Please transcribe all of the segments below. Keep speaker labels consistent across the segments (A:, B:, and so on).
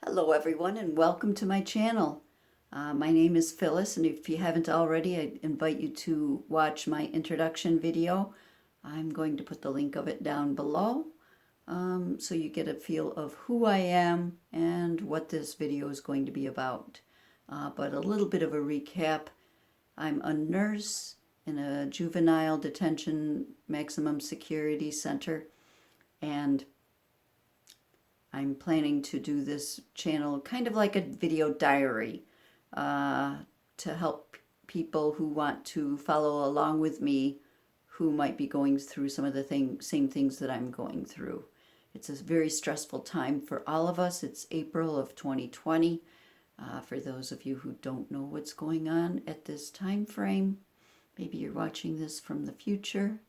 A: Hello everyone and welcome to my channel. My name is Phyllis, and if you haven't already, I invite you to watch my introduction video. I'm going to put the link of it down below so you get a feel of who I am and what this video is going to be about. But a little bit of a recap. I'm a nurse in a juvenile detention maximum security center, and I'm planning to do this channel kind of like a video diary to help people who want to follow along with me who might be going through some of the same things that I'm going through. It's a very stressful time for all of us. It's April of 2020. For those of you who don't know what's going on at this time frame, maybe you're watching this from the future.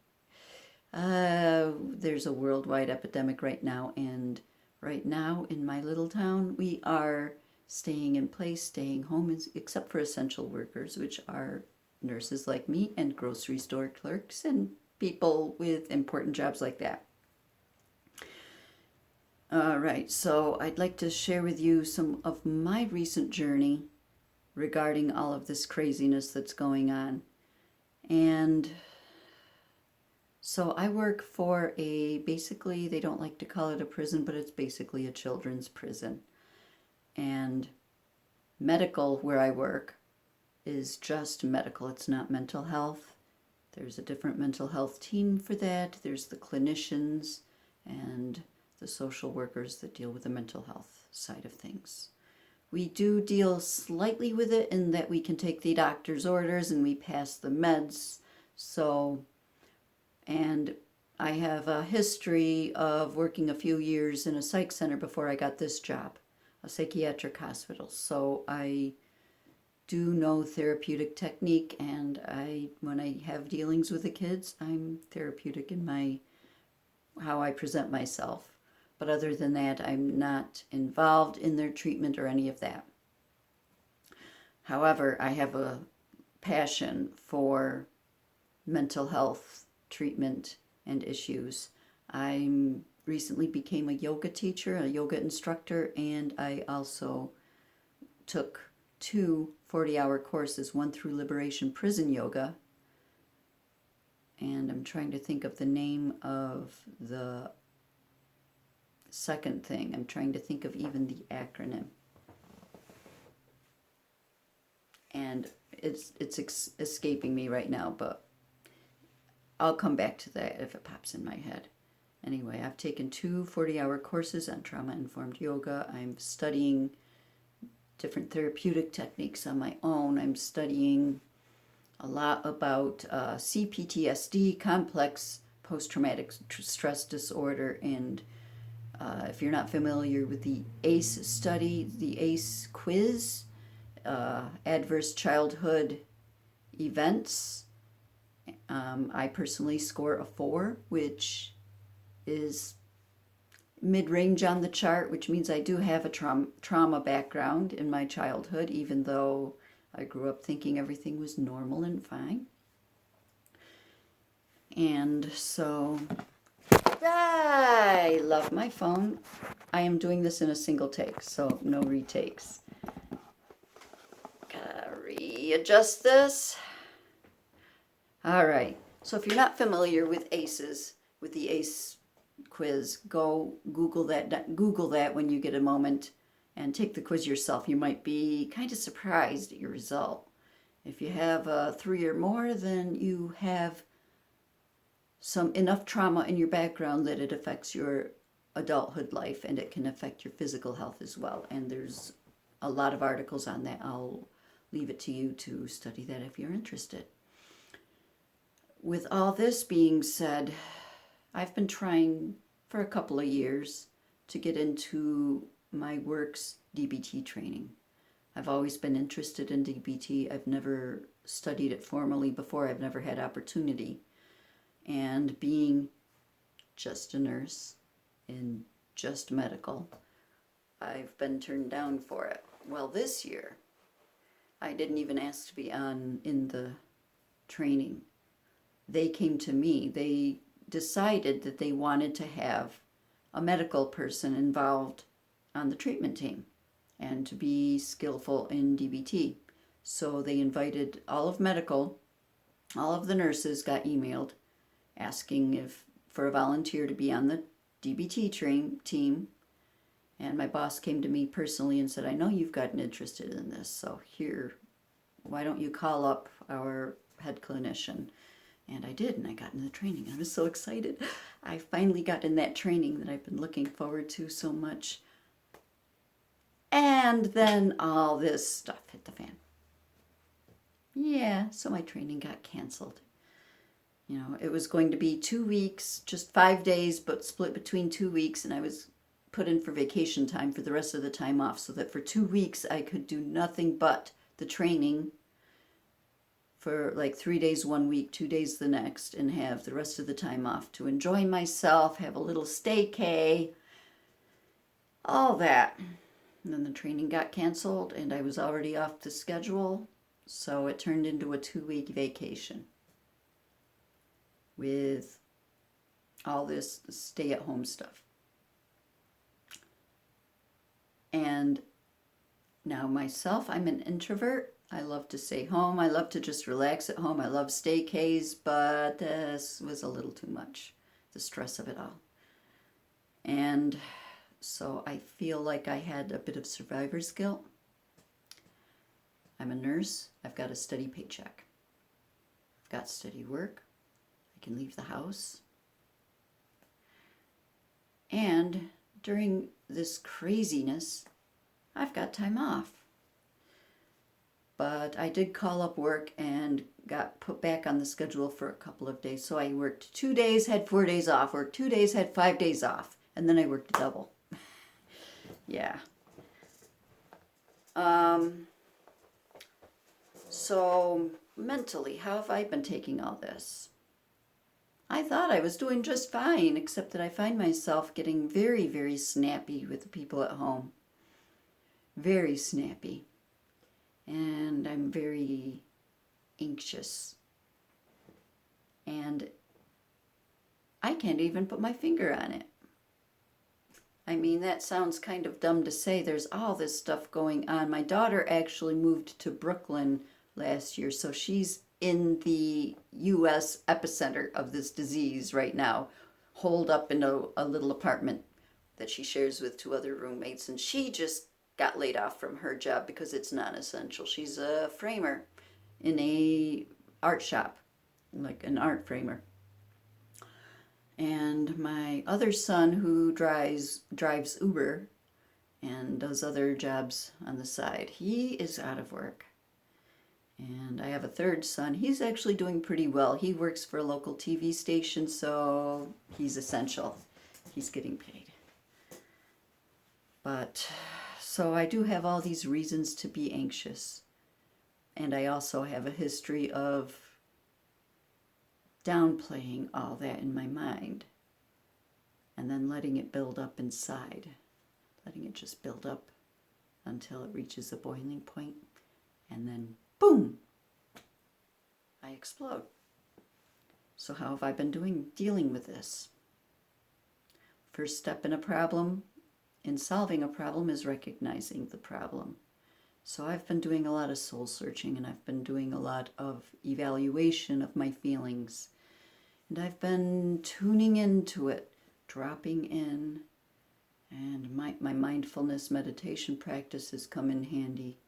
A: There's a worldwide epidemic right now, and right now in my little town, we are staying in place, staying home, except for essential workers, which are nurses like me and grocery store clerks and people with important jobs like that. All right, so I'd like to share with you some of my recent journey regarding all of this craziness that's going on. And so I work for basically, they don't like to call it a prison, but it's basically a children's prison. And medical, where I work, is just medical. It's not mental health. There's a different mental health team for that. There's the clinicians and the social workers that deal with the mental health side of things. We do deal slightly with it in that we can take the doctor's orders and we pass the meds. And I have a history of working a few years in a psych center before I got this job, a psychiatric hospital. So I do know therapeutic technique, and when I have dealings with the kids, I'm therapeutic in how I present myself. But other than that, I'm not involved in their treatment or any of that. However, I have a passion for mental health treatment and issues. I recently became a yoga teacher, a yoga instructor, and I also took 2 40-hour courses, one through Liberation Prison Yoga, and I'm trying to think of the name of the second thing. I'm trying to think of even the acronym. And it's escaping me right now, but I'll come back to that if it pops in my head. Anyway, I've taken 2 40-hour courses on trauma-informed yoga. I'm studying different therapeutic techniques on my own. I'm studying a lot about CPTSD, complex post-traumatic stress disorder, and if you're not familiar with the ACE study, the ACE quiz, adverse childhood events, I personally score a 4, which is mid-range on the chart, which means I do have a trauma background in my childhood, even though I grew up thinking everything was normal and fine. And so I love my phone. I am doing this in a single take, so no retakes. Gotta readjust this. All right, so if you're not familiar with ACEs, with the ACE quiz, go Google that when you get a moment and take the quiz yourself. You might be kind of surprised at your result. If you have a 3 or more, then you have enough trauma in your background that it affects your adulthood life, and it can affect your physical health as well. And there's a lot of articles on that. I'll leave it to you to study that if you're interested. With all this being said, I've been trying for a couple of years to get into my work's DBT training. I've always been interested in DBT. I've never studied it formally before. I've never had opportunity. And being just a nurse in just medical, I've been turned down for it. Well, this year, I didn't even ask to be in the training. They came to me. They decided that they wanted to have a medical person involved on the treatment team. and to be skillful in DBT. So they invited all of medical, all of the nurses got emailed asking if for a volunteer to be on the DBT team. And my boss came to me personally and said, I know you've gotten interested in this, so here, why don't you call up our head clinician? And I did, and I got in the training. I was so excited. I finally got in that training that I've been looking forward to so much. And then all this stuff hit the fan. Yeah, so my training got canceled. You know, it was going to be 2 weeks, just 5 days, but split between 2 weeks, and I was put in for vacation time for the rest of the time off, so that for 2 weeks I could do nothing but the training for like 3 days 1 week, 2 days the next, and have the rest of the time off to enjoy myself, have a little staycay, all that. And then the training got canceled, and I was already off the schedule, so it turned into a 2-week vacation with all this stay-at-home stuff. And now myself, I'm an introvert. I love to stay home. I love to just relax at home. I love staycays, but this was a little too much, the stress of it all. And so I feel like I had a bit of survivor's guilt. I'm a nurse. I've got a steady paycheck. I've got steady work. I can leave the house. And during this craziness, I've got time off. But I did call up work and got put back on the schedule for a couple of days. So I worked 2 days, had 4 days off, worked 2 days, had 5 days off, and then I worked a double. Yeah. So mentally, how have I been taking all this? I thought I was doing just fine, except that I find myself getting very, very snappy with the people at home. Very snappy. And I'm very anxious. And I can't even put my finger on it. I mean, that sounds kind of dumb to say. There's all this stuff going on. My daughter actually moved to Brooklyn last year, so she's in the U.S. epicenter of this disease right now, holed up in a little apartment that she shares with 2 other roommates, and she just got laid off from her job because it's non-essential. She's a framer in a art shop, like an art framer. And my other son, who drives Uber and does other jobs on the side, he is out of work. And I have a third son. He's actually doing pretty well. He works for a local TV station, so he's essential. He's getting paid. But, so I do have all these reasons to be anxious. And I also have a history of downplaying all that in my mind and then letting it build up inside. Letting it just build up until it reaches a boiling point, and then boom, I explode. So how have I been dealing with this? First step in solving a problem is recognizing the problem. So I've been doing a lot of soul searching, and I've been doing a lot of evaluation of my feelings. And I've been tuning into it, dropping in, and my mindfulness meditation practice has come in handy.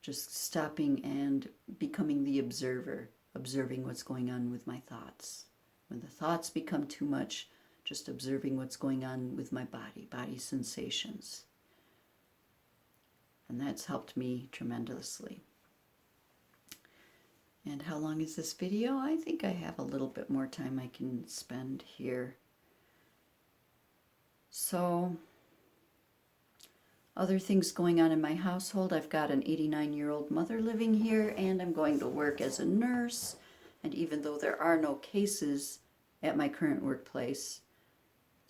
A: Just stopping and becoming the observer, observing what's going on with my thoughts. When the thoughts become too much, just observing what's going on with my body sensations. And that's helped me tremendously. And how long is this video? I think I have a little bit more time I can spend here. So, other things going on in my household. I've got an 89-year-old mother living here, and I'm going to work as a nurse. And even though there are no cases at my current workplace,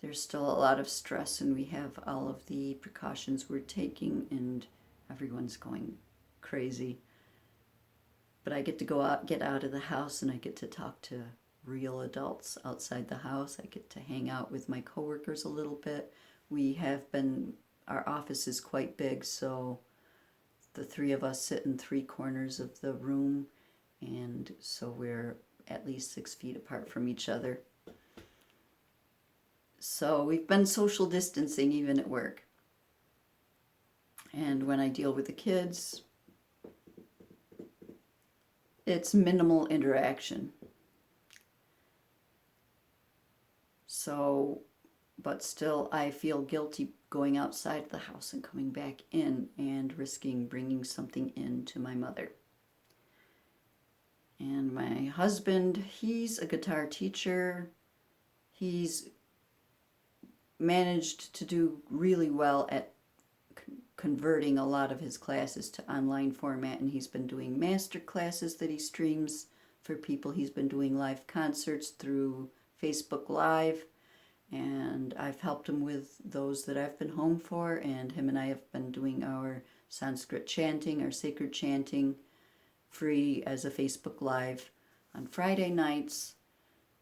A: there's still a lot of stress, and we have all of the precautions we're taking, and everyone's going crazy. But I get to go out, get out of the house, and I get to talk to real adults outside the house. I get to hang out with my coworkers a little bit. We have been our office is quite big, so the three of us sit in three corners of the room, and so we're at least 6 feet apart from each other. So we've been social distancing even at work. And when I deal with the kids, it's minimal interaction. So, but still I feel guilty going outside the house and coming back in and risking bringing something in to my mother. And my husband, he's a guitar teacher. He's managed to do really well at converting a lot of his classes to online format, and he's been doing master classes that he streams for people. He's been doing live concerts through Facebook Live, and I've helped him with those that I've been home for, and him and I have been doing our Sanskrit chanting, our sacred chanting, free as a Facebook Live on Friday nights.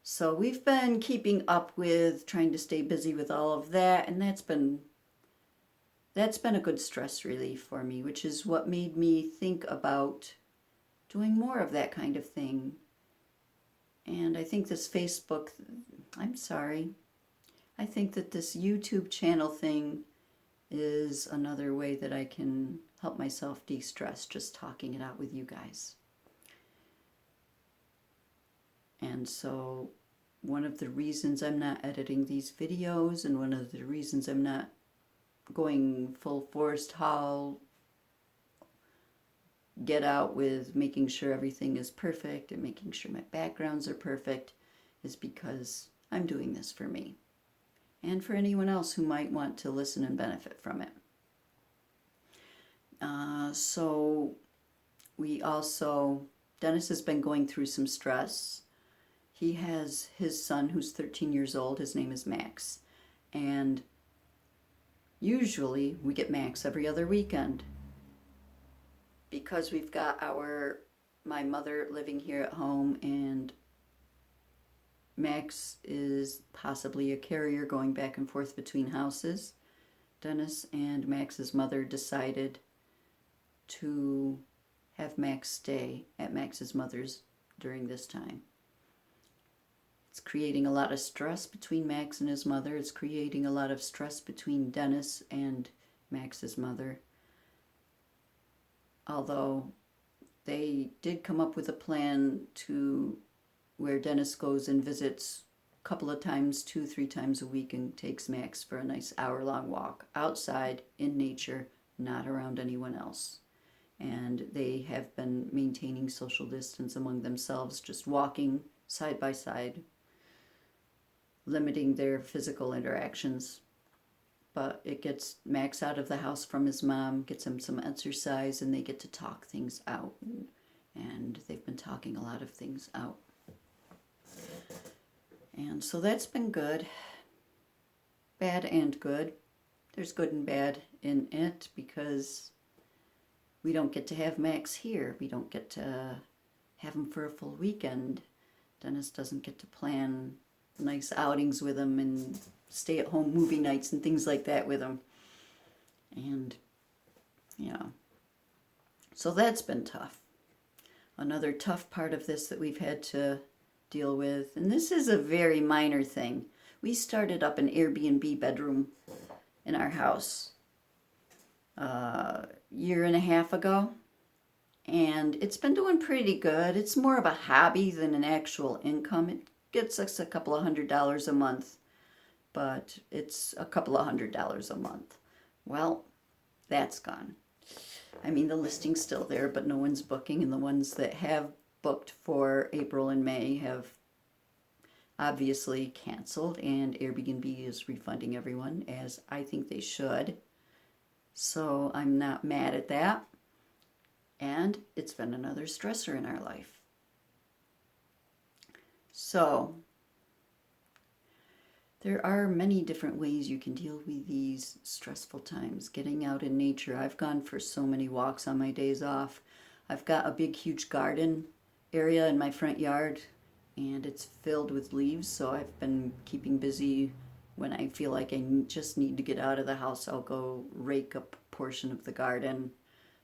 A: So we've been keeping up with trying to stay busy with all of that, and that's been a good stress relief for me, which is what made me think about doing more of that kind of thing. And I think this Facebook, I think that this YouTube channel thing is another way that I can help myself de-stress, just talking it out with you guys. And so one of the reasons I'm not editing these videos, and one of the reasons I'm not going full force haul, get out with making sure everything is perfect and making sure my backgrounds are perfect, is because I'm doing this for me and for anyone else who might want to listen and benefit from it. So we also, Dennis has been going through some stress. He has his son who's 13 years old. His name is Max, and usually we get Max every other weekend. Because we've got my mother living here at home, and Max is possibly a carrier going back and forth between houses, Dennis and Max's mother decided to have Max stay at Max's mother's during this time. It's creating a lot of stress between Max and his mother. It's creating a lot of stress between Dennis and Max's mother. Although they did come up with a plan to where Dennis goes and visits a couple of times, 2-3 times a week, and takes Max for a nice hour-long walk outside in nature, not around anyone else. And they have been maintaining social distance among themselves, just walking side by side, limiting their physical interactions. But it gets Max out of the house from his mom, gets him some exercise, and they get to talk things out. And they've been talking a lot of things out. And so that's been good. Bad and good. There's good and bad in it because we don't get to have Max here. We don't get to have him for a full weekend. Dennis doesn't get to plan nice outings with him and stay-at-home movie nights and things like that with him. And, yeah. So that's been tough. Another tough part of this that we've had to deal with, and this is a very minor thing. We started up an Airbnb bedroom in our house a year and a half ago, and it's been doing pretty good. It's more of a hobby than an actual income. It gets us a couple of $100s a month, but it's a couple of $100s a month. Well, that's gone. I mean, the listing's still there, but no one's booking, and the ones that have booked for April and May have obviously canceled, and Airbnb is refunding everyone, as I think they should. So I'm not mad at that. And it's been another stressor in our life. So there are many different ways you can deal with these stressful times. Getting out in nature. I've gone for so many walks on my days off. I've got a big, huge garden area in my front yard, and it's filled with leaves, so I've been keeping busy when I feel like I just need to get out of the house, I'll go rake up a portion of the garden,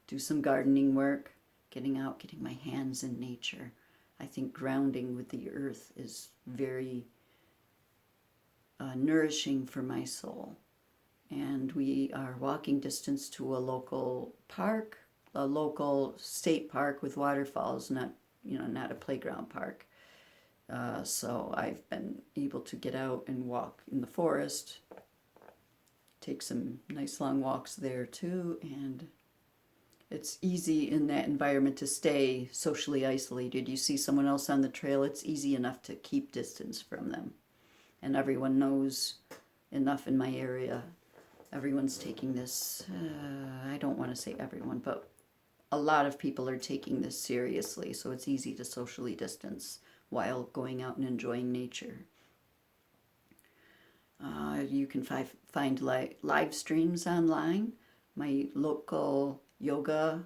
A: do some gardening work, getting out, getting my hands in nature. I think grounding with the earth is very nourishing for my soul. And we are walking distance to a local park, a local state park with waterfalls, not a playground park. So I've been able to get out and walk in the forest, take some nice long walks there too, and it's easy in that environment to stay socially isolated. You see someone else on the trail, it's easy enough to keep distance from them. And everyone knows enough in my area. Everyone's taking this, I don't want to say everyone, but a lot of people are taking this seriously, so it's easy to socially distance while going out and enjoying nature. You can find live streams online. My local yoga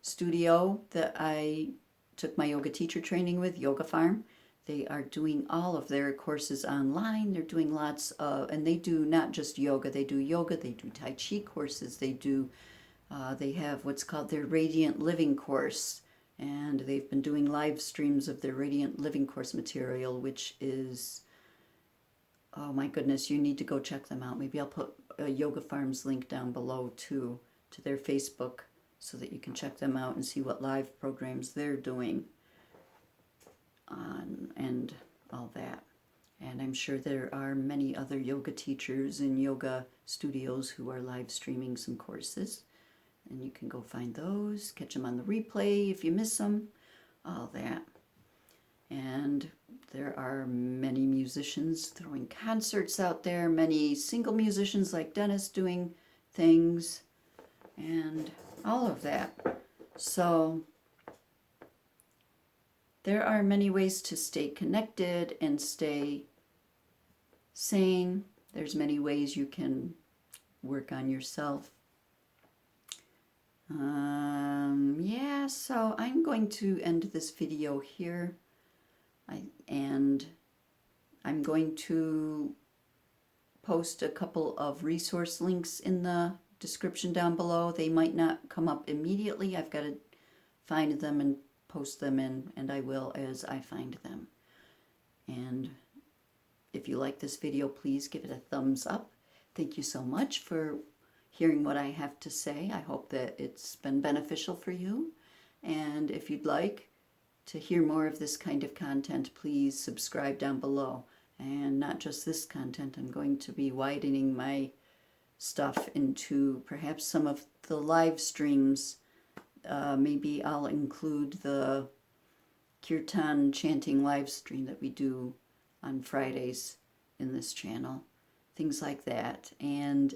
A: studio that I took my yoga teacher training with, Yoga Farm, they are doing all of their courses online. They're doing lots of, and they do not just yoga, they do Tai Chi courses, they have what's called their Radiant Living course, and they've been doing live streams of their Radiant Living course material, which is, oh my goodness, you need to go check them out. Maybe I'll put a Yoga Farm's link down below too, to their Facebook, so that you can check them out and see what live programs they're doing and all that. And I'm sure there are many other yoga teachers and yoga studios who are live streaming some courses. And you can go find those, catch them on the replay if you miss them, all that. And there are many musicians throwing concerts out there, many single musicians like Dennis doing things, and all of that. So there are many ways to stay connected and stay sane. There's many ways you can work on yourself. Yeah, so I'm going to end this video here. And I'm going to post a couple of resource links in the description down below. They might not come up immediately. I've got to find them and post them in, and I will as I find them. And if you like this video, please give it a thumbs up. Thank you so much for hearing what I have to say. I hope that it's been beneficial for you. And if you'd like to hear more of this kind of content, please subscribe down below. And not just this content, I'm going to be widening my stuff into perhaps some of the live streams. Maybe I'll include the kirtan chanting live stream that we do on Fridays in this channel. Things like that. And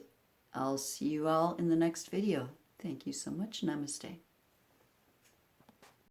A: I'll see you all in the next video. Thank you so much. Namaste.